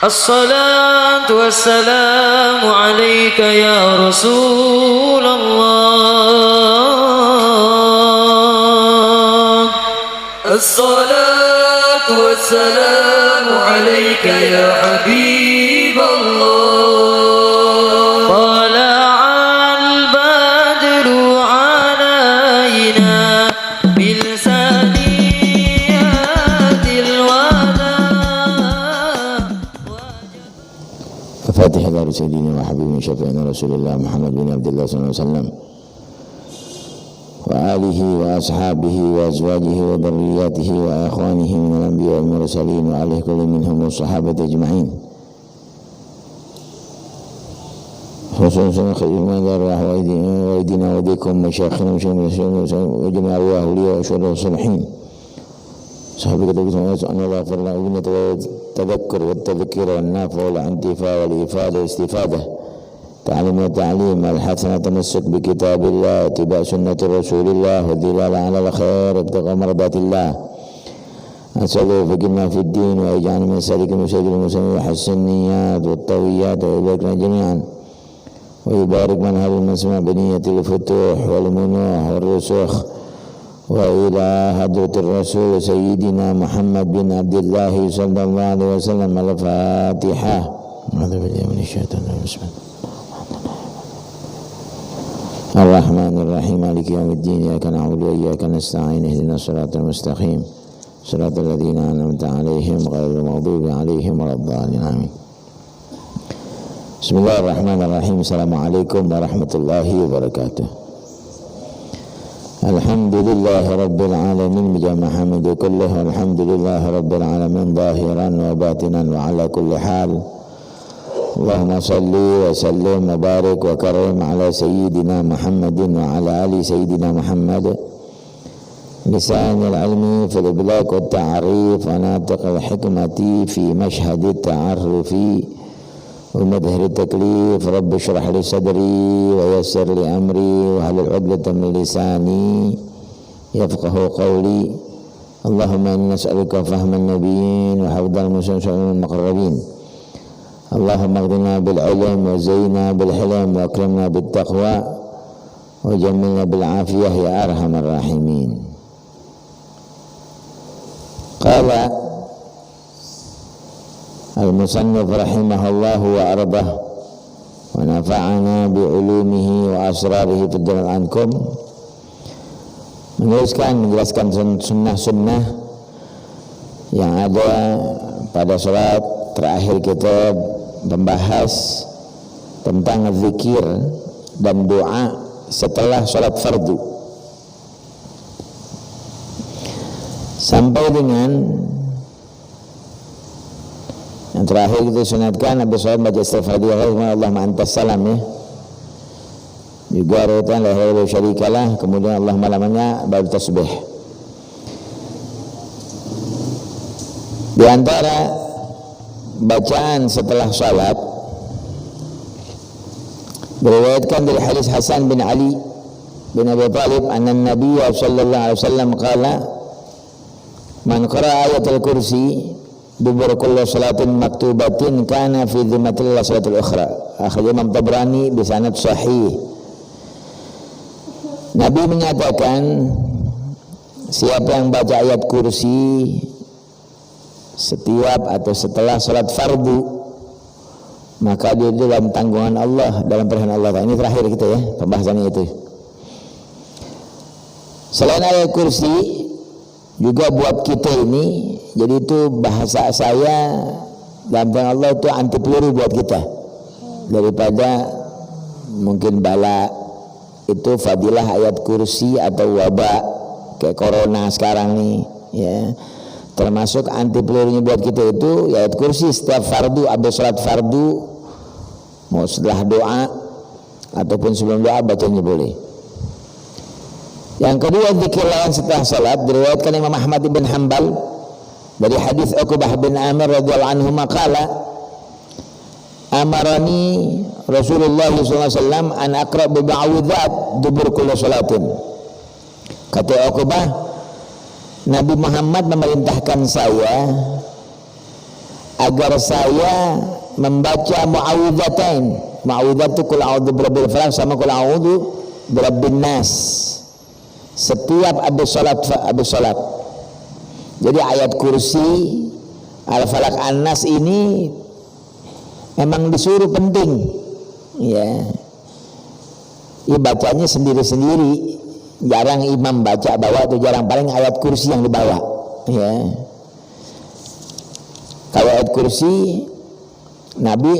الصلاة والسلام عليك يا رسول الله. الصلاة والسلام عليك يا حبيب الله. طلع البدر علينا بلسانيات الوداع. الفاتحة على سيدنا وحبيبنا شفيعنا رسول الله محمد بن عبد الله صلى الله عليه وسلم وآله وأصحابه وأزواجه وذرياته وأخوانه من الأنبياء والمرسلين وعليه كل منهم والصحابة أجمعين. خصوصا خدمة الأرواح وأيدينا وأيديكم مشايخنا وجميع أرواح أولياء وشهداء والصالحين. صحابة الله أن الله غفر لنا التذكر والتذكير والنافع والانتفاع والإفادة والاستفادة، تعليم وتعليم، الحسنة التمسك بكتاب الله، اتباع سنة رسول الله، والدلالة على الخير، ابتغاء مرضات الله. أسأله فقهنا في الدين ويجعلنا من سالك المساجد المسلمين وحسن النيات والطويات ويباركنا جميعا ويبارك من هذا المسمع بنية الفتوح والمنوح والرسوخ وإلى حضرة الرسول سيدنا محمد بن عبد الله صلى الله عليه وسلم. الفاتحة. أعوذ بالله من الشيطان الرجيم. الرحمن الرحيم مالك يوم الدين إياك نعبد وإياك نستعين اهدنا الصراط المستقيم صراط الذين أنعمت عليهم غير المغضوب عليهم ولا الضالين آمين. بسم الله الرحمن الرحيم. السلام عليكم ورحمة الله وبركاته. الحمد لله رب العالمين بجميع حمد كله، والحمد لله رب العالمين ظاهرا وباطنا وعلى كل حال. اللهم صل وسلم وبارك وكرم على سيدنا محمد وعلى آل سيدنا محمد، لسان العلم في الإبلاغ والتعريف وناطق الحكمة في مشهد التعرف ومظهر التكليف. رب اشرح لي صدري ويسر لي أمري واحلل عقدة من لساني يفقه قولي. اللهم إنا نسألك فهم النبيين وحفظ المسلمين المقربين. اللهم اغننا بالعلم وزينا بالحلم واكرمنا بالتقوى وجملنا بالعافية يا أرحم الراحمين. قال المصنف رحمه الله وأرضاه ونفعنا بعلومه وأسراره في الدنيا عنكم، menjelaskan sunnah-sunnah yang ada pada sholat. Terakhir kita membahas tentang zikir dan doa setelah sholat fardu, sampai dengan yang terakhir kita sunatkan habis sholat baca istighfar Allahumma antas salam, ya. Juga rutan la ilaha illa syarikalah, kemudian Allahumma lamanya baru tasbih. Di antara bacaan setelah salat diriwayatkan dari hadis Hasan bin Ali bin Abi Thalib anna Nabi sallallahu alaihi wasallam qala man qara'a ayatul kursi dubur kulli salatin maktubatin kana fi dhimmatil salatil ukhra. Akhirnya Imam Tabrani bi sanad sahih. Nabi menyatakan siapa yang baca ayat kursi setiap atau setelah sholat fardu, maka dia dalam tanggungan Allah, dalam perhatian Allah. Ini terakhir kita, ya, pembahasannya itu. Selain ayat kursi juga buat kita ini, jadi itu bahasa saya dalam perhatian Allah itu anti peluru buat kita daripada mungkin bala. Itu fadilah ayat kursi atau wabah kayak corona sekarang nih, ya. Termasuk anti pelurunya buat kita itu ayat kursi setiap fardu, habis sholat fardu, mau setelah doa ataupun sebelum doa bacanya boleh. Yang kedua, zikir lain setelah sholat diriwayatkan Imam Ahmad bin Hanbal dari hadis Uqbah bin Amir radhiyallahu anhu maqala amarani Rasulullah SAW an aqra bi ba'udzat dubur kulli sholatin. Kata Uqbah, Nabi Muhammad memerintahkan saya agar saya membaca muawwidzatain. Muawwidzat itu qul a'udzu birabbil falaq sama qul a'udzu birabbin nas setiap habis salat. Jadi ayat kursi, al-falaq, an-nas ini memang disuruh penting, ya. Ia bacanya sendiri-sendiri, jarang imam bawa atau jarang, paling ayat kursi yang dibawa, ya. Kalau ayat kursi Nabi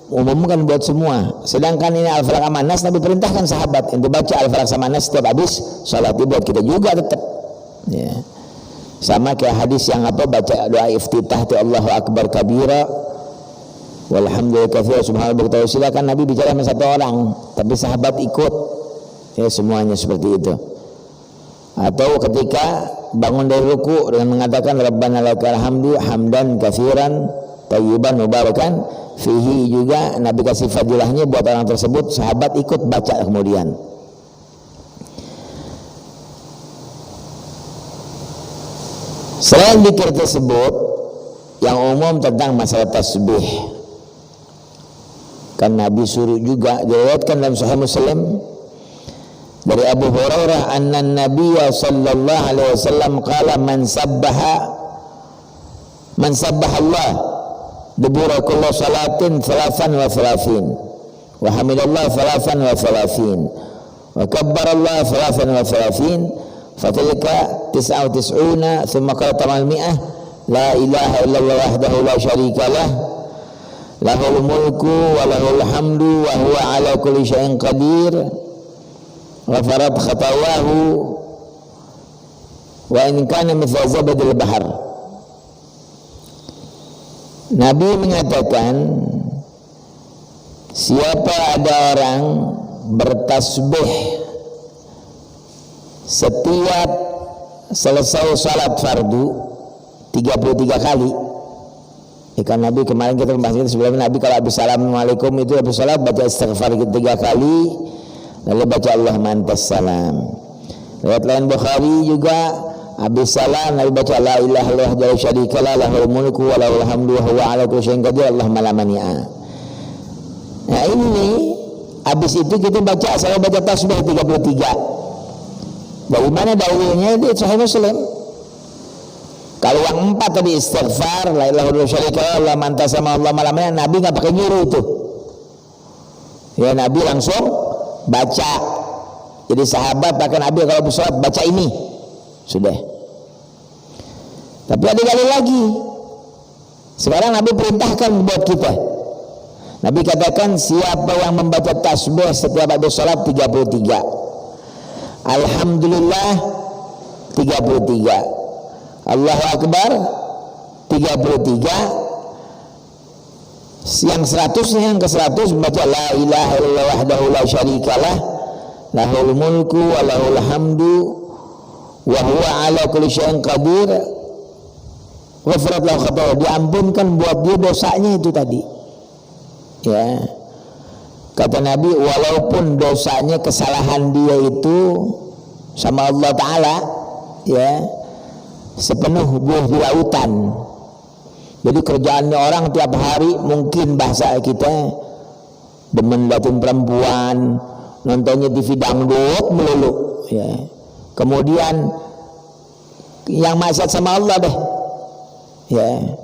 umumkan buat semua, sedangkan ini al-falaq sama nas Nabi perintahkan sahabat untuk baca al-falaq sama nas setiap habis salat. Buat kita juga tetap, ya. Sama kayak hadis yang baca doa iftitah itu Allahu akbar kabira walhamdulillah katsira subhanallah wa silakan Nabi bicara sama satu orang tapi sahabat ikut, ya, semuanya seperti itu. Atau ketika bangun dari ruku dengan mengatakan rabbana lakal hamdu hamdan katsiran thayyiban mubarakan fihi, juga Nabi kasih fadilahnya buat orang tersebut, sahabat ikut baca kemudian. Selain zikir tersebut yang umum tentang masalah tasbih, kan Nabi suruh juga, diriwayatkan dalam Sahih Muslim dari Abu Hurairah anna Nabiyya sallallahu alaihi wasallam qala man sabbaha Allah dubura kulli salatin 33 wa hamidallah 33 wa kabbara Allah 33 fatilka 99 thumma qala tamal mi'ah la ilaha illallah wahdahu la syarika lah lahul mulku wa lahul hamdu wa huwa ala kulli syai'in qadir ghafarat khatawahu wa in kana mithla zabadil bahar. Nabi mengatakan siapa ada orang bertasbih setiap selesai salat fardu 33 kali. Ikan Nabi kemarin kita membahas itu sebelumnya, Nabi kalau habis assalamualaikum itu habis salat baca istighfar 3 kali lalu baca Allah mantas salam. Riwayat lain Bukhari juga habis salam Nabi baca la ilaha illallah wa syarikalah lahul mulku wa lahul hamdu wa huwa ala kulli syai'in qadir Allahumma la mani'a. Nah ini habis itu kita baca, saya baca tasbih 33. Dari mana dalilnya? Di Sahih Muslim. Kalau yang 4 tadi istighfar, la ilaha illallah syarikalah, Allah mantas sama Allah malamnya, Nabi nggak pakai nyuruh itu. Ya Nabi langsung baca. Jadi sahabat bahkan Nabi kalau bersolat baca ini sudah. Tapi ada kali lagi. Sekarang Nabi perintahkan buat kita. Nabi katakan siapa yang membaca tasbih setiap habis salat 33. Alhamdulillah 33, Allahu Akbar 33, yang 100-nya yang ke-100 membaca la ilaha illallah wahdahu la syarikalah lahul mulku wa lahul hamdu wa huwa ala kulli syai'in qadir ghafarat lahu khatawahu, diampunkan buat dia dosanya itu tadi, ya. Kata Nabi walaupun dosanya kesalahan dia itu sama Allah Ta'ala, ya, sepenuh buah di lautan. Jadi kerjaannya orang tiap hari mungkin bahasa kita demen liatin perempuan, nontonnya TV dangdut melulu, ya. Kemudian yang maksiat sama Allah deh, ya.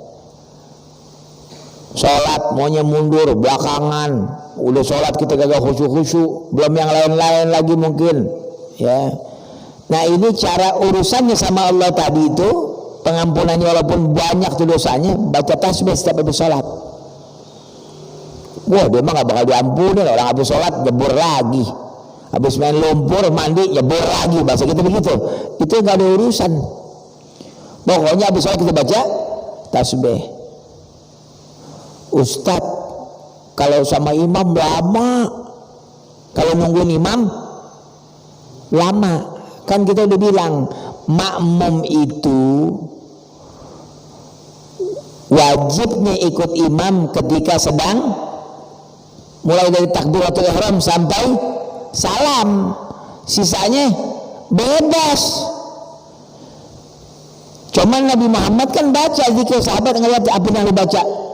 Sholat maunya mundur belakangan, udah sholat kita gagal khusyuk-khusyuk, belum yang lain-lain lagi mungkin, ya. Nah ini cara urusannya sama Allah tadi itu, pengampunannya walaupun banyak tuh dosanya, baca tasbih setiap habis sholat. Wah dia mah gak bakal diampuni, orang habis sholat jebur lagi, habis main lumpur mandi jebur lagi, bahasa kita begitu. Itu gak ada urusan, pokoknya habis sholat kita baca tasbih. Ustadz kalau sama imam lama, kalau nungguin imam lama, kan kita udah bilang makmum itu wajibnya ikut imam ketika sedang mulai dari takbiratul ihram sampai salam, sisanya bebas. Cuman Nabi Muhammad kan baca zikir, sahabat ngeliat apa yang dibaca,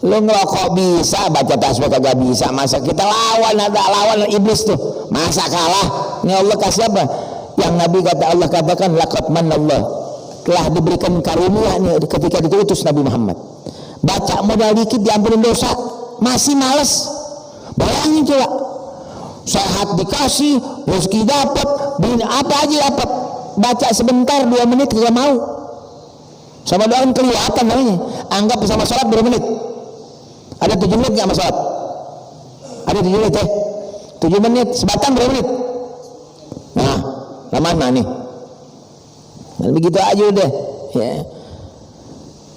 Lu ngerokok bisa, baca tasbih kagak bisa. Masa kita lawan iblis tuh? Masa kalah? Ini Allah kasih apa? Yang Nabi Allah katakan laqad manallah, telah diberikan karunia nih ketika diutus Nabi Muhammad. Baca modal dikit diampunin dosa, masih males. Bayangin coba, sehat dikasih, rezeki dapat, apa aja dapat. Baca sebentar 2 menit kagak mau. Sama doain kelihatan namanya. Anggap sama sholat 2 menit. Ada 7 menit nggak sama sholat? Ada 7 menit ya? 7 menit, sebatang 2 menit. Nah, mana nih? Nah, begitu aja udah. Ya.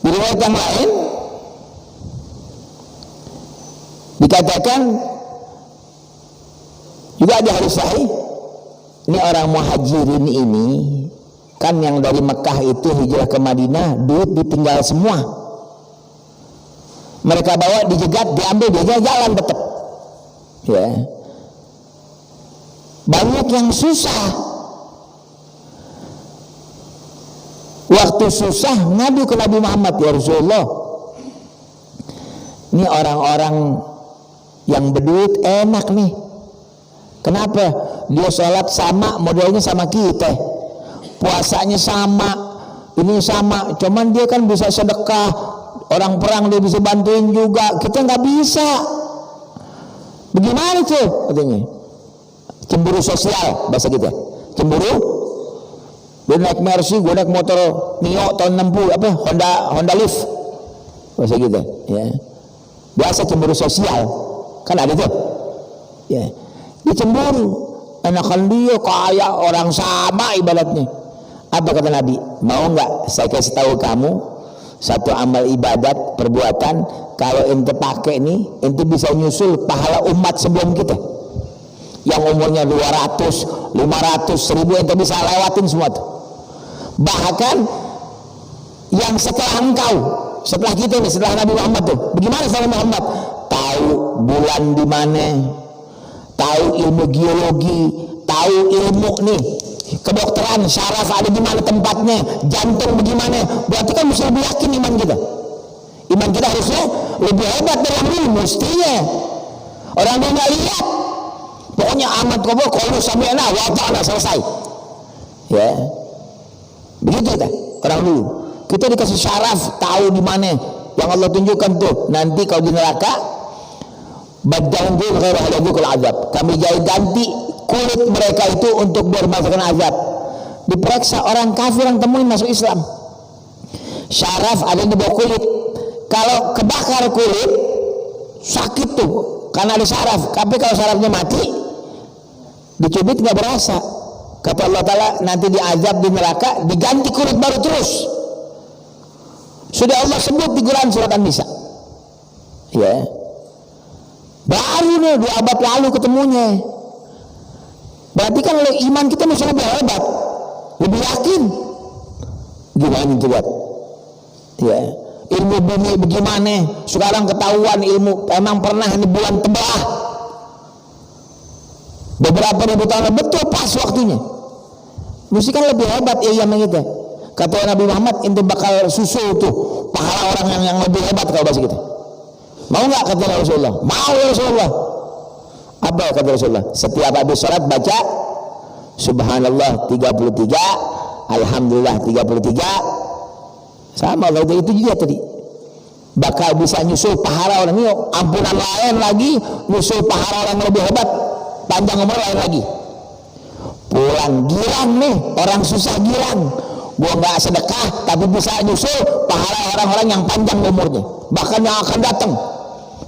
Di riwayat yang lain dikatakan juga ada hadis sahih. Ini orang muhajirin ini kan yang dari Mekah itu hijrah ke Madinah, duit ditinggal semua. Mereka bawa, dijegat, diambil, dia jalan tetap. Ya. Banyak yang susah. Waktu susah ngadu ke Nabi Muhammad, ya Rasulullah. Ini orang-orang yang berduit enak nih. Kenapa? Dia sholat sama, modelnya sama kita. Puasanya sama, ini sama. Cuman dia kan bisa sedekah. Orang perang dia bisa bantuin juga, kita nggak bisa. Bagaimana tuh katanya? Cemburu sosial bahasa kita. Cemburu. Dia naik Mercy, gue naik motor Mio tahun 60 apa? Honda Leaf bahasa kita. Ya. Biasa cemburu sosial, kan ada tuh. Ya. Dia cemburu. Enakan dia kaya orang sama ibadatnya. Apa kata Nabi? Mau nggak saya kasih tahu kamu? Satu amal ibadat perbuatan kalau ente pakai nih, ente bisa nyusul pahala umat sebelum kita yang umurnya 200, 500, 1000, ente bisa lewatin semua tuh. Bahkan yang setelah engkau, setelah kita nih, setelah Nabi Muhammad tuh, bagaimana setelah Muhammad? Tahu bulan di mana, tahu ilmu geologi, tahu ilmu nih kedokteran, syaraf ada di mana tempatnya, jantung bagaimana. Berarti kan mesti lebih yakin iman kita. Iman kita harusnya lebih hebat dari yang dulu mestinya. Orang dia nggak lihat, pokoknya amat kobol kalau sampai enak wajah selesai. Ya, begitu kan orang dulu. Kita dikasih syaraf, tahu di mana yang Allah tunjukkan tuh. Nanti kalau di neraka, badangku kalau azab, kami jadi ganti kulit mereka itu untuk bermasukkan azab. Diperiksa orang kafir yang temuin masuk Islam, syaraf ada di bawah kulit. Kalau kebakar kulit sakit tuh karena ada syaraf. Tapi kalau syarafnya mati, dicubit nggak berasa. Kata Allah Ta'ala nanti diazab di neraka, diganti kulit baru terus. Sudah Allah sebut di Quran surat An-Nisa. Ya, baru nih 2 abad lalu ketemunya. Berarti kan iman kita mesti lebih hebat, lebih yakin. Gimana itu buat? Ya, ilmu bumi bagaimana? Sekarang ketahuan ilmu emang pernah di bulan tebelah. Beberapa ribu tahun betul pas waktunya. Mesti kan lebih hebat ya yang kita. Kata Nabi Muhammad, ente bakal susul tuh pahala orang yang lebih hebat kalau bahasa kita. Mau nggak kata Rasulullah? Mau ya Rasulullah. Apa kata Rasulullah? Setiap habis sholat baca Subhanallah 33, Alhamdulillah 33. Sama kalau itu juga tadi. Bakal bisa nyusul pahala orang ini, ampunan lain lagi, nyusul pahala orang lebih hebat, panjang umur lain lagi. Pulang girang nih, orang susah girang. Gua nggak sedekah tapi bisa nyusul pahala orang-orang yang panjang umurnya, bahkan yang akan datang.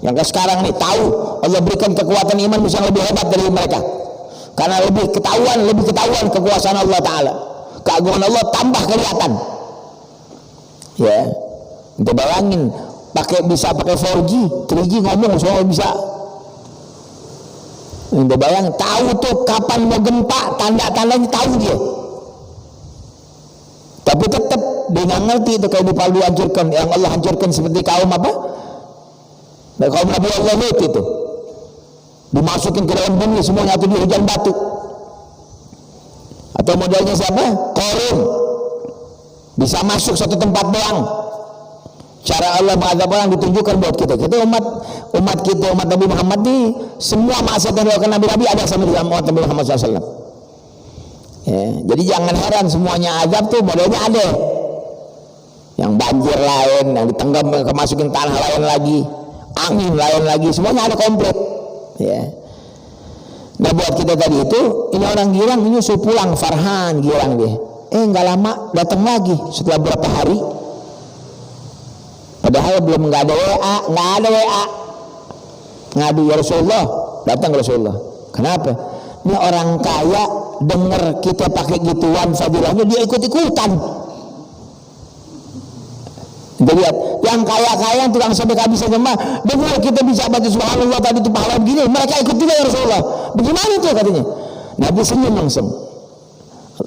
Yang sekarang nih tahu Allah berikan kekuatan iman bisa lebih hebat dari mereka, karena lebih ketahuan kekuasaan Allah Ta'ala, keagungan Allah tambah kelihatan. Ya, kita bayangin bisa pakai 4G, 3G ngomong semua bisa. Kita bayangin tahu tuh kapan mau gempa, tanda-tandanya tahu dia. Tapi tetap dia nggak ngerti itu kalau dihancurkan, yang Allah hancurkan seperti kaum apa? Dan kaum Nabi Allah itu dimasukin ke dalam bumi semuanya atau di hujan batu. Atau modelnya siapa? Korun bisa masuk satu tempat doang, Cara Allah mengadab orang ditunjukkan buat kita. Kita umat kita, umat Nabi Muhammad ini, semua maksiat yang dilakukan Nabi ada sama dengan umat Nabi Muhammad SAW. Ya, jadi jangan heran semuanya azab tuh modelnya ada. Yang banjir lain, yang ditenggam kemasukin tanah lain lagi, angin lain lagi, semuanya ada komplit. Ya. Nah buat kita tadi itu, ini orang girang nyusul pulang, Farhan girang dia. Nggak lama datang lagi setelah berapa hari. Padahal belum nggak ada WA, ngadu ya Rasulullah, datang ke Rasulullah. Kenapa? Ini orang kaya dengar kita pakai gituan fadilahnya dia ikut-ikutan. Kita lihat yang kaya-kaya tukang sedekah bisa jemaah, dengar kita bisa baca subhanallah tadi itu pahala begini, mereka ikut juga ya Rasulullah. Bagaimana itu katanya? Nabi senyum langsung.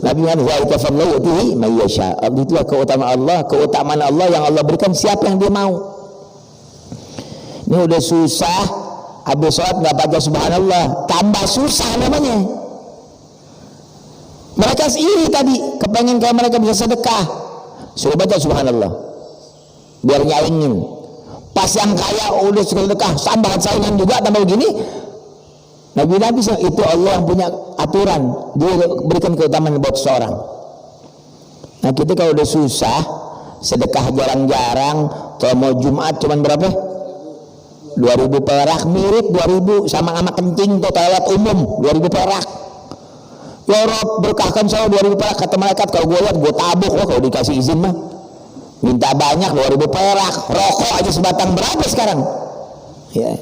Nabi Muhammad itulah keutamaan Allah yang Allah berikan siapa yang dia mau. Ini udah susah, habis sholat nggak baca subhanallah, tambah susah namanya. Mereka iri tadi, kepengen kayak mereka bisa sedekah, suruh baca subhanallah, biar nyaingin. Pas yang kaya udah sedekah, tambah saingan juga, tambah begini. Nabi itu Allah yang punya aturan, dia berikan keutamaan buat seorang. Nah kita kalau udah susah, sedekah jarang-jarang, kalau mau Jumat cuman berapa? 2.000 perak, mirip 2.000 sama kencing tuh toilet umum 2.000 perak. Ya Rob berkahkan saya 2.000 perak, kata malaikat. Kalau gue lihat gue tabuk loh kalau dikasih izin mah. Minta banyak 2.000 perak, rokok aja sebatang berapa sekarang? Ya.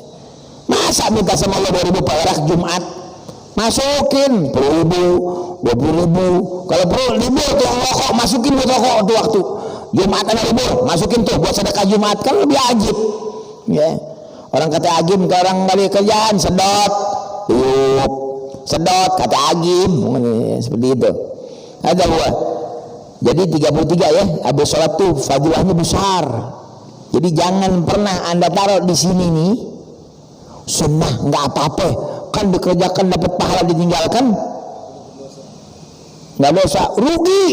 Masa minta sama Allah 2.000 perak Jumat? Masukin 10.000, 20.000. Kalau perlu libur tuh rokok, masukin buat rokok tuh waktu Jumat ada libur, masukin tuh buat sedekah Jumat, kan lebih ajib. Ya. Orang kata agim ke orang balik kerjaan sedot, sedot kata agim, seperti itu. Ada gua. Jadi 33 ya, habis sholat tuh fadilahnya besar. Jadi jangan pernah Anda taruh di sini nih. Sunnah nggak apa-apa, kan dikerjakan dapat pahala, ditinggalkan nggak dosa, rugi.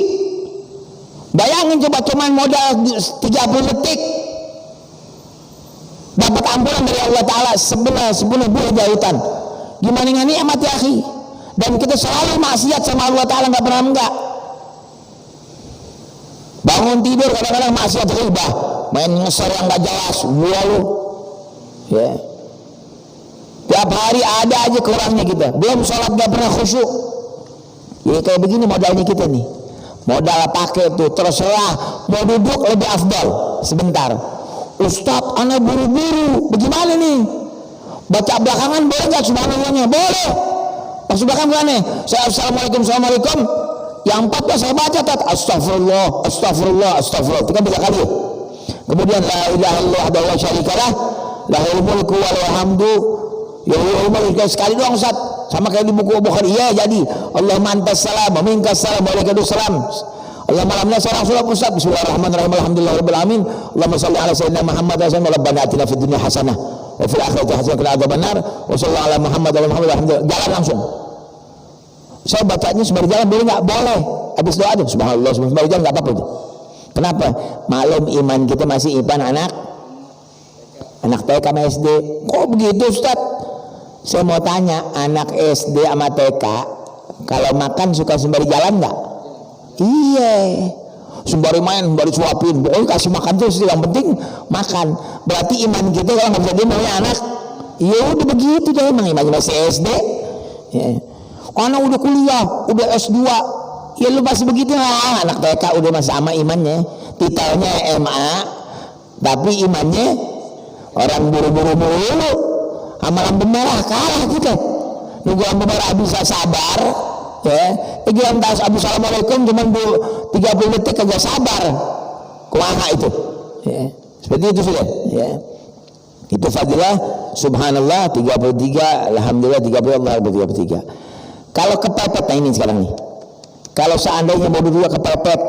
Bayangin coba cuman modal 30 detik dapat ampunan dari Allah Ta'ala sebelah buah jautan. Gimana dengan nikmat ya akhi? Dan kita selalu maksiat sama Allah Ta'ala, nggak pernah enggak. Bangun tidur kadang-kadang maksiat riba, main ngeser yang nggak jelas, lu ya. Tiap hari ada aja kurangnya kita. Belum sholat gak pernah khusyuk. Ya kayak begini modalnya kita nih. Modal pakai tuh terserah. Mau duduk lebih afdal sebentar. Ustadz, anak buru-buru. Bagaimana nih? Baca belakangan boleh gak subhanallahnya? Boleh. Pas belakangan nih. Saya assalamualaikum. Yang 14 saya baca tat. Astagfirullah. 3 kali. Kemudian la ilaha illallah wa syarikalah. Lahul mulku wal hamdu. Ya Allah sekali doang Ustaz, sama kayak di buku Bukhari. Iya jadi Allahumma antas salam wa minkas salam wa alaikadus salam. Allahumma alhamdulillah seorang surah Ustaz. Bismillahirrahmanirrahim. Alhamdulillah rabbil alamin. Allahumma shalli ala sayyidina Muhammad wa sallam. Rabbana atina fid dunya hasanah wa fil akhirati hasanah wa qina adzabannar. Wa sallallahu ala Muhammad wa Muhammad. Alhamdulillah. Jalan langsung. Saya bacanya sembari jalan boleh enggak? Boleh. Habis doa aja subhanallah sembari jalan enggak apa-apa. Kenapa? Maklum iman kita masih iman anak TK sama SD. Kok begitu Ustaz? Saya mau tanya, anak SD sama TK kalau makan suka sembari jalan nggak? Iya, sembari main, sembari suapin, pokoknya kasih makan terus, yang penting makan. Berarti iman kita kalau nggak bisa dia maunya anak, ya udah begitu deh, emang imannya masih SD. Ya. Anak udah kuliah, udah S2, ya lu masih begitu lah. Anak TK udah masih sama imannya, titelnya MA, tapi imannya orang buru-buru sama lampu merah kalah kita. Nunggu lampu merah bisa sabar ya. Jangan tas assalamualaikum cuman 30 detik aja sabar. Kumaha itu ya. Seperti itu sudah ya. Itu fadilah subhanallah 33, alhamdulillah 30, Allah 33. Kalau kepepet, nah ini sekarang nih. Kalau seandainya mau dua kepepet,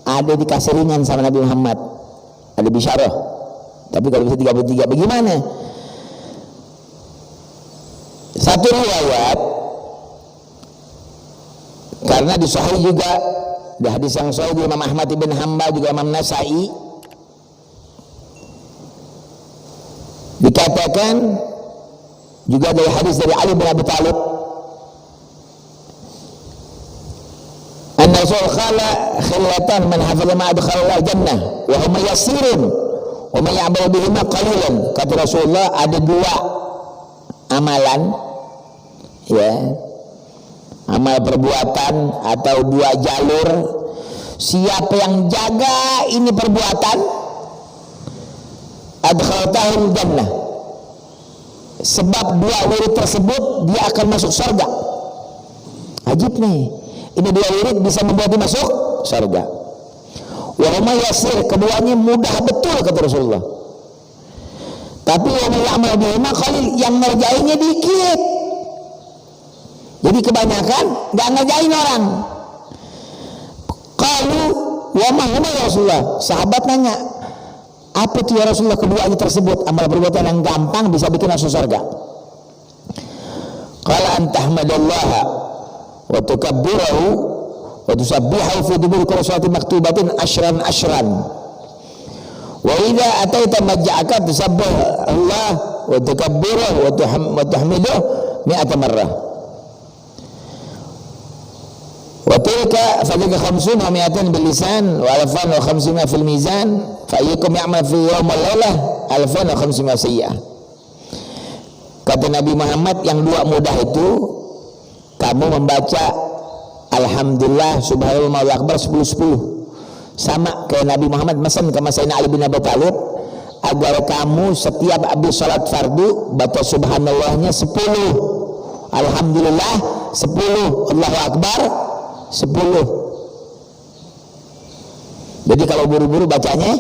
ada dikasih ringan sama Nabi Muhammad, ada bisyarah. Tapi kalau bisa 33 bagaimana? Satu riwayat, karena di Sahih juga, di hadis yang Sahih Imam Ahmad ibn Hanbal juga Imam Nasai, dikatakan juga dari hadis dari Ali bin Abi Thalib, anna Rasul qala khillatan man hafaza ma adkhala jannah wa huma yasirun wa man ya'mal bihima qalilan. Kata Rasulullah, ada dua amalan, ya, amal perbuatan atau dua jalur, siapa yang jaga ini perbuatan, adkhaltahul jannah, sebab dua wirid tersebut dia akan masuk surga. Ajib nih, ini dua wirid bisa membuat dia masuk surga. Wa huma yasir, keduanya mudah betul kata Rasulullah. Tapi wa man ya'mal bihima qalil, yang ngerjainnya dikit. Jadi kebanyakan nggak ngerjain orang. Qalu wa ma huma ya Rasulullah, sahabat nanya, apa itu ya Rasulullah keduanya tersebut, amal perbuatan yang gampang bisa bikin masuk surga? Qala an tahmadallaha wa tukabbirahu wa tusabbihahu fi duburi kulli salatin maktubatin ashran wa idza ataita majja'aka tusabbih Allah wa tukabbirahu wa tahmiduhu mi'ata marrah wa tilka fadlika 50 wa 100 bil lisan wa alfan wa 500 fil mizan fa ayyukum ya'mal fi yawm al-lailah alfan wa 500 sayyi'ah. Kata Nabi Muhammad, yang dua mudah itu kamu membaca alhamdulillah subhanallah Allahu akbar 10-10, sama kayak Nabi Muhammad mesen ke Sayyidina Ali bin Abi Thalib agar kamu setiap habis salat fardu baca subhanallahnya 10, alhamdulillah 10, Allahu akbar 10. Jadi kalau buru-buru bacanya,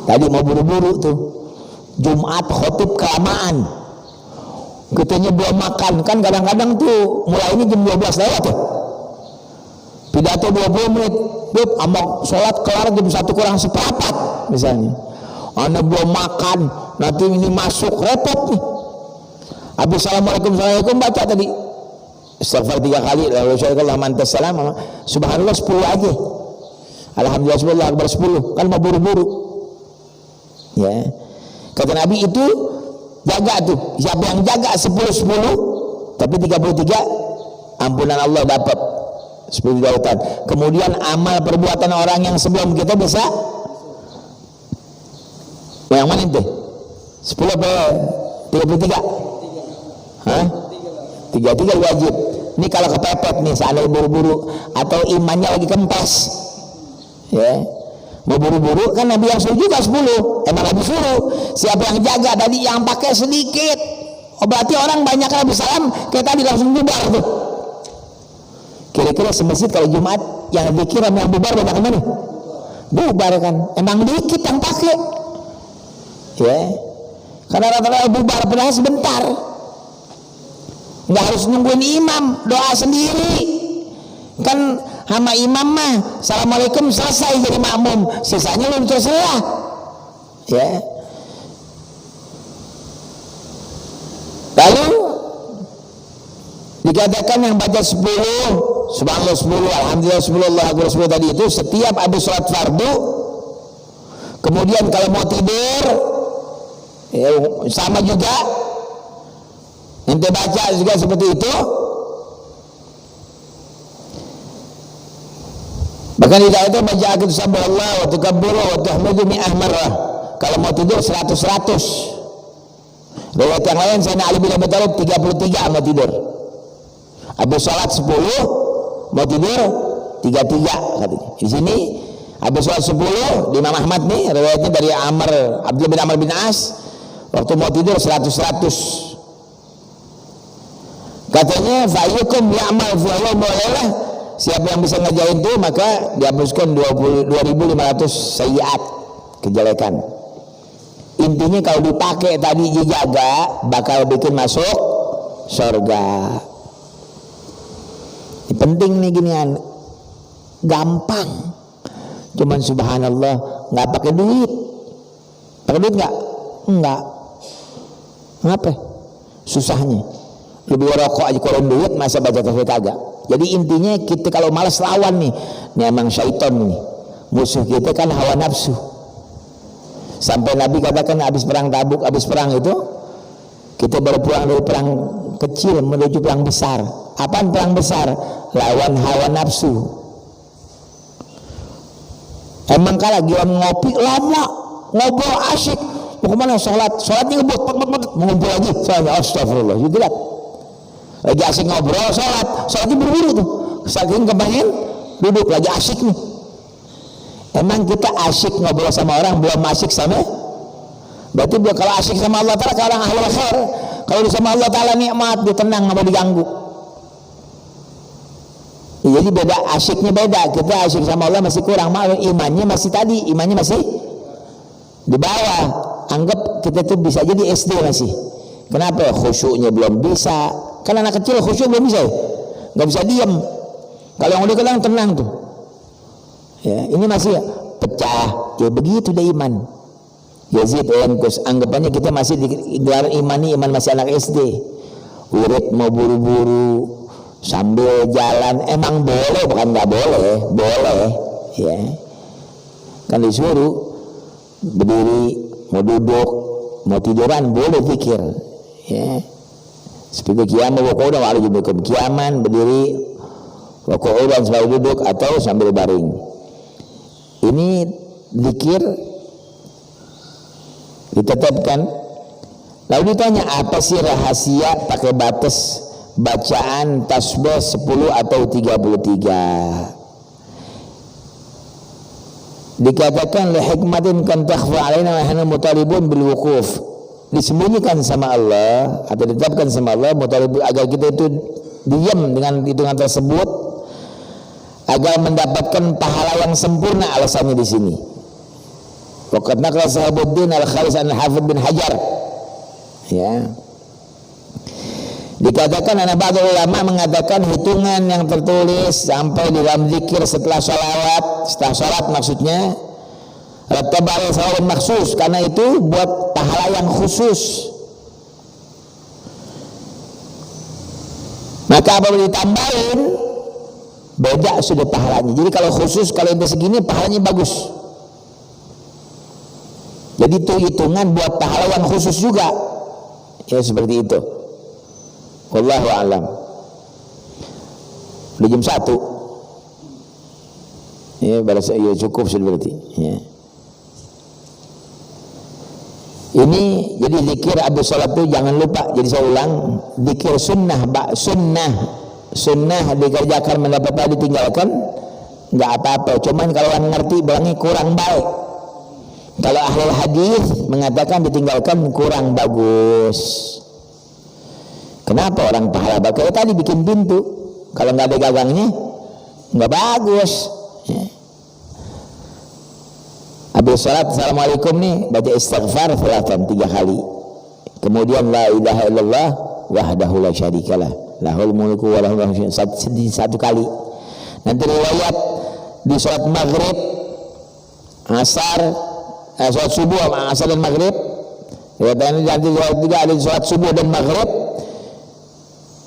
tadi mau buru-buru tuh Jumat khotib kelamaan, katanya belum makan, kan kadang-kadang tuh mulainya jam 12 lewat tuh, pidato 20 menit, amal sholat kelar jam 1 kurang seperempat misalnya, anda belum makan, nanti ini masuk repot nih. Habis assalamualaikum baca tadi istighfar 3 kali, lalu syarikallah mantas salam, subhanallah 10 aja, alhamdulillah 10, Allahu akbar 10, kan mau buru-buru ya. Kata Nabi itu jaga tuh, siapa yang jaga 10-10 tapi 33 ampunan Allah dapat 10 jautan. Kemudian amal perbuatan orang yang sebelum kita bisa yang mana itu? 10 apa 33? Hah? 33 wajib. Ini kalau kepepet nih, seandainya buru-buru atau imannya lagi kempes, ya, mau buru-buru kan Nabi yang suruh juga 10. Emang Nabi suruh, siapa yang jaga tadi yang pakai sedikit, oh berarti orang banyak Nabi salam kayak tadi langsung bubar tuh. Kira-kira semasjid kalau Jumat yang dikir sama yang bubar banyak mana? Bubar kan, emang dikit yang pakai, ya, karena rata-rata bubar padahal sebentar. Nggak harus nungguin imam, doa sendiri kan, sama imam mah assalamualaikum selesai jadi makmum, sisanya lu terserah ya. Lalu dikatakan yang baca 10 subhanallah 10, alhamdulillah 10, Allahu akbar 10 tadi itu setiap habis sholat fardu. Kemudian kalau mau tidur ya, sama juga ente baca juga seperti itu. Bahkan tidak itu baca akid subhanallah wa tukabbiru wa tahmidu mi'ah marrah. Kalau mau tidur 100. Riwayat yang lain Sayyidina Ali bin Abi Thalib 33 mau tidur. Habis salat 10 mau tidur 33 katanya. Di sini habis salat 10 di Imam Ahmad nih riwayatnya dari Abdullah bin Amr bin As, waktu mau tidur 100. Katanya fa'ayukum ya'mal fi yawm al-lailah, siapa yang bisa ngerjain itu maka dihapuskan 2.500 sayyiat, kejelekan. Intinya kalau dipakai tadi dijaga bakal bikin masuk surga. Ini penting nih ginian, gampang, cuman subhanallah nggak pakai duit. Pakai duit nggak ngapa susahnya, lebih rokok aja kalau duit, masa baca tasbih kagak. Jadi intinya kita kalau malas lawan nih emang syaitan nih, musuh kita kan hawa nafsu. Sampai Nabi katakan habis perang Tabuk, habis perang itu kita baru pulang dari perang kecil menuju perang besar. Apaan perang besar? Lawan hawa nafsu. Emang kalah gila ngopi lama, ngobrol asyik. Mau kemana? Sholatnya ngebut, mengumpul lagi. Soalnya astagfirullah, gitu lah. Lagi asyik ngobrol, sholatnya buru-buru tuh. Saking kepengen duduk lagi asyik nih. Emang kita asyik ngobrol sama orang, belum asyik sama? Berarti kalau asyik sama Allah Ta'ala, kalau orang ahli khair, kalau sama Allah Ta'ala nikmat, dia tenang, nggak mau diganggu. Ya, jadi beda, asyiknya beda. Kita asyik sama Allah masih kurang, imannya masih di bawah. Anggap kita tuh bisa jadi SD masih. Kenapa? Khusyuknya belum bisa. Kan anak kecil khusyuk belum bisa ya? Nggak bisa diam. Kalau yang udah kenal tenang tuh. Ya, ini masih pecah. Ya begitu deh iman. Yazid Enkus, anggapannya kita masih di gelar iman masih anak SD. Wirid mau buru-buru sambil jalan, emang boleh bukan nggak boleh, boleh ya. Kan disuruh berdiri, mau duduk, mau tiduran boleh zikir ya. Seperti kiaman waqudan wa alijubikum, kiaman berdiri, waqudan sambil duduk atau sambil baring. Ini zikir ditetapkan. Lalu ditanya apa sih rahasia pakai batas bacaan tasbih 10 atau 33? Dikatakan li hikmatin kan takhfa alaina wa nahnu mutalibun bil wuquf. Disembunyikan sama Allah atau ditetapkan sama Allah mutalib agar kita itu diam dengan hitungan tersebut agar mendapatkan pahala yang sempurna. Alasannya di sini. Waqad naqala Sahabuddin Al-Khalis Al-Hafidh bin Hajar ya. Dikatakan anak ba'd ulama mengatakan hitungan yang tertulis sampai di dalam zikir setelah sholat maksudnya ratabal sawun maksus, karena itu buat pahala yang khusus. Maka apabila ditambahin beda sudah pahalanya. Jadi kalau khusus, kalau itu segini pahalanya bagus. Jadi itu hitungan buat pahala yang khusus juga. Ya seperti itu. Wallahu a'lam. Udah jam 1. Ya, balas ya cukup sudah berarti. Ya. Ini jadi zikir habis salat itu jangan lupa. Jadi saya ulang, zikir sunnah dikerjakan, mendapat pahala, ditinggalkan enggak apa-apa. Cuman kalau orang ngerti bilangnya kurang baik. Kalau ahli hadis mengatakan ditinggalkan kurang bagus. Kenapa orang pahala bagus? Tadi bikin pintu, kalau nggak ada gagangnya nggak bagus. Ya. Habis sholat assalamualaikum nih baca istighfar 3 kali. Kemudian la ilaha illallah wahdahu la syarikalah lahul mulku wa lahul hamdu 1 kali. Nanti riwayat di sholat maghrib, asar, sholat subuh, asar dan maghrib. Riwayat nanti juga ada sholat subuh dan maghrib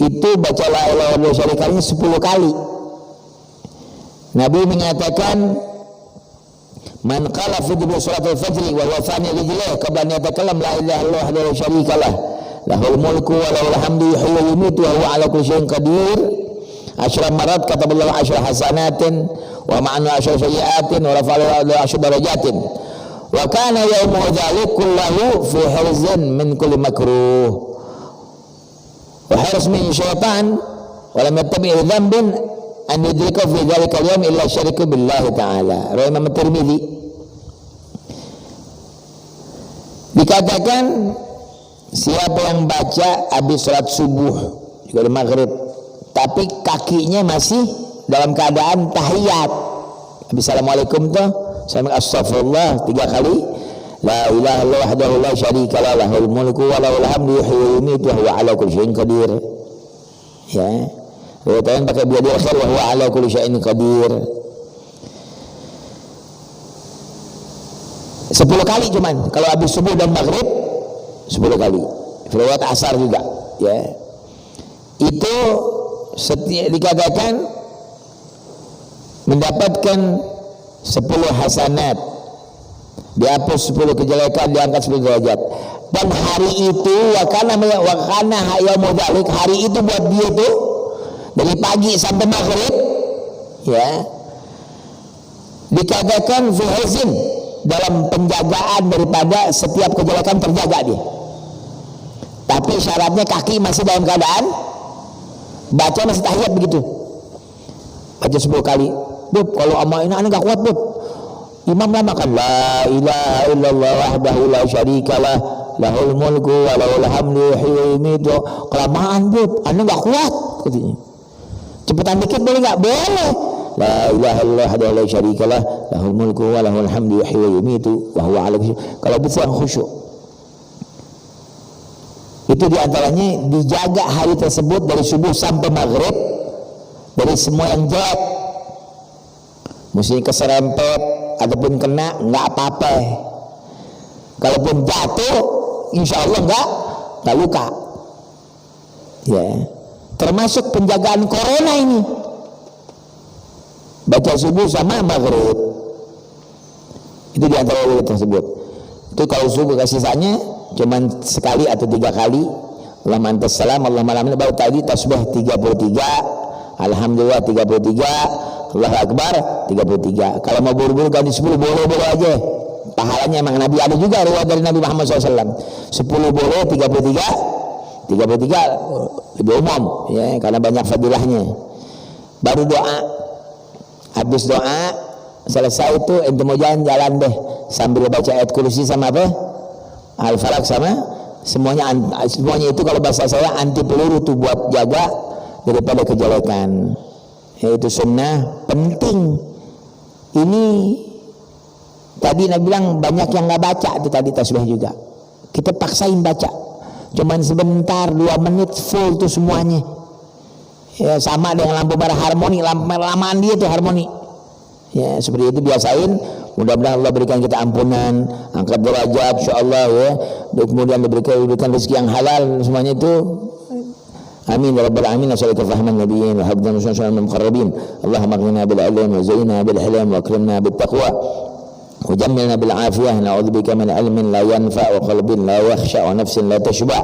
itu baca la ilaha illallah syarikalnya 10 kali. Nabi mengatakan man qala fi sholatil fajr wa huwa thani rijlihi qabla an yatakallam la ilaha illallah wahdahu la syarikalah lahul mulku wa lahul hamdu yuhyi wa yumiitu wa huwa ala kulli syai'in qadir 10 marat kataballahu 10 hasanatin wa ma'ana 10 sayyi'atin wa rafa'ahu 10 darajatin wa kana yawmu dzalik kullahu fi hirzin min kulli makruh wa hirs min syaitan wa lam yattabi' dhanbin an yudrika fi dzalika al-yawm illa syariku billahi ta'ala. Riwayat Imam Tirmidzi. Dikatakan siapa yang baca habis salat subuh juga di maghrib tapi kakinya masih dalam keadaan tahiyat, habis assalamualaikum tuh saya astagfirullah 3 kali, la ilaha illallah wahdahu la syarikalah lahul mulku wa lahul hamdu yuhyi wa yumiitu wa huwa ala kulli syai'in qadir. Ya. Riwayat pakai biadil khair wa huwa ala kulli syai'in qadir. 10 kali cuman kalau habis subuh dan maghrib 10 kali. Riwayat asar juga ya. Itu dikatakan mendapatkan 10 hasanat Dihapus 10 kejelekan, diangkat 10 derajat. Dan hari itu wakana yaumul dzalik, hari itu buat dia tuh dari pagi sampai maghrib ya dikatakan fi hizn, dalam penjagaan daripada setiap kejelekan terjaga dia. Tapi syaratnya kaki masih dalam keadaan baca masih tahiyat begitu. Baca 10 kali. Bub, kalau amal ini enggak kuat, Bub. Imam lama kan la ilaha illallah wahdahu la syarikalah lahul mulku wa lahul hamdu yuhyi wa yumiitu. Kelamaan, Bub, anda enggak kuat katanya. Cepetan dikit boleh enggak? Boleh. La ilaha illallah wahdahu la syarikalah lahul mulku wa lahul hamdu yuhyi wa yumiitu wa huwa ala kulli syai'in. Kalau bisa khusyuk. Itu diantaranya dijaga hari tersebut dari subuh sampai maghrib dari semua yang jelek. Mesti keserempet ataupun kena nggak apa-apa. Kalaupun jatuh, insya Allah nggak luka. Ya, termasuk penjagaan corona ini. Baca subuh sama maghrib. Itu diantara wujud tersebut. Itu kalau subuh sisanya cuman sekali atau 3 kali. Allahumma antas salam, Allahumma la ilaha illa anta, baru tadi tasbih 33, alhamdulillah 33, Allahu akbar 33. Kalau mau buru-buru ganti 10 boleh aja. Pahalanya emang Nabi ada juga riwayat dari Nabi Muhammad SAW. 10 boleh, 33 lebih umum ya, karena banyak fadilahnya. Baru doa. Habis doa selesai itu ente mau jalan deh sambil baca ayat kursi sama apa? Al-Falaq sama semuanya itu kalau bahasa saya anti peluru tuh buat jaga daripada kejelekan. Itu sunnah penting. Ini tadi Nabi bilang banyak yang nggak baca itu tadi tasbih juga. Kita paksain baca. Cuman sebentar 2 menit full tuh semuanya. Ya sama dengan lampu merah harmoni, lampu merah lamaan dia tuh harmoni. Ya seperti itu biasain. Mudah-mudahan Allah berikan kita ampunan, angkat derajat insyaallah ya. Dan kemudian diberikan rezeki yang halal semuanya itu. Amin ya rabbal alamin. Assalamualaikum warahmatullahi wabarakatuh. Wa habdan sallallahu alaihi muqarrabin. Allahumma aghnina bil ilmi wa zayyinna bil hilm wa akrimna bit taqwa wa jammilna bil afiyah. Na'udzubika min ilmin la yanfa' wa qalbin la yakhsha wa nafsin la tashba'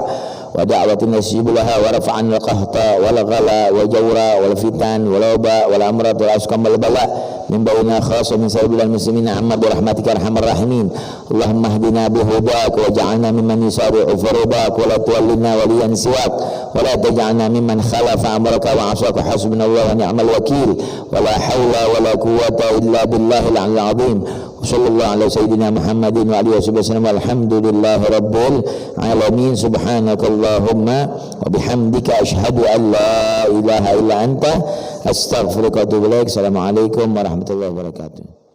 wa da'watin yasjibu laha wa rafa'an al qahta wal ghala wa jawra wal fitan wal waba wal amrad wal asqam wal bala' min bawina khas min sayyidil muslimin amma bi rahmatika arhamar rahimin. Allahumma hdina bi hudak wa ja'alna mimman yusari'u farudak wa la tuwallina waliyan siwak wa la taj'alna mimman khalafa amraka wa 'asaka. Hasbunallahu wa ni'mal wakeel wa la hawla wa la quwwata illa billahil 'aliyyil 'azim. Sallallahu ala sayyidina Muhammadin wa alihi wasallam. Alhamdulillahi rabbil alamin. Subhanakallahumma wa bihamdika asyhadu an la ilaha illa anta astaghfiruka wa atubu ilaik. Assalamualaikum warahmatullahi wabarakatuh.